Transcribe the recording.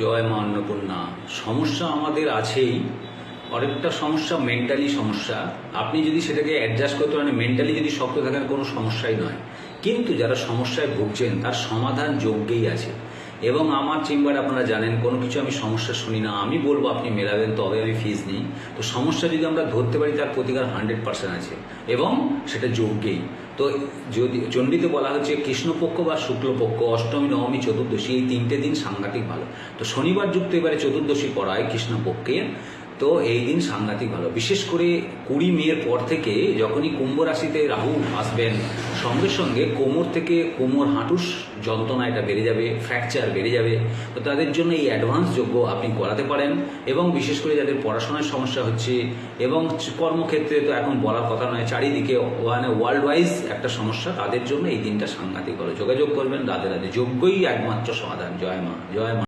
জয় মা অন্নপূর্ণা। সমস্যা আমাদের আছেই, অনেকটা সমস্যা মেন্টালি সমস্যা। আপনি যদি সেটাকে অ্যাডজাস্ট করতে পারেন, মেন্টালি যদি শক্ত থাকেন, কোনো সমস্যাই নয়। কিন্তু যারা সমস্যায় ভুগছেন তার সমাধান যোগ্যেই আছে। এবং আমার চেম্বারে আপনারা জানেন, কোনো কিছু আমি সমস্যা শুনি না, আমি বলবো আপনি মেলাবেন, তবে আমি ফিজ নিই। তো সমস্যা যদি আমরা ধরতে পারি, তার প্রতিকার 100% আছে এবং সেটা যোগ্যেই। তো যদি চণ্ডীতে বলা হচ্ছে কৃষ্ণপক্ষ বা শুক্লপক্ষ, অষ্টমী, নবমী, চতুর্দশী, এই 3টে দিন সাংঘাতিক ভালো। তো শনিবার যুক্ত এবারে চতুর্দশী পড়ায় কৃষ্ণপক্ষে, তো এই দিন সাংঘাতিক ভালো। বিশেষ করে 20 মের পর থেকে যখনই কুম্ভ রাশিতে রাহু আসবেন, সঙ্গে সঙ্গে কোমর থেকে কোমর হাঁটুর যন্ত্রণা এটা বেড়ে যাবে, ফ্র্যাকচার বেড়ে যাবে। তো তাদের জন্য এই অ্যাডভান্স যোগ্য আপনি করাতে পারেন। এবং বিশেষ করে যাদের পড়াশোনার সমস্যা হচ্ছে এবং কর্মক্ষেত্রে তো এখন বলার কথা নয়, চারিদিকে মানে ওয়ার্ল্ড ওয়াইজ একটা সমস্যা, তাদের জন্য এই দিনটা সাংঘাতিক ভালো। যোগাযোগ করবেন, রাধে রাধে। যোগ্যই একমাত্র সমাধান। জয় মা, জয় মা।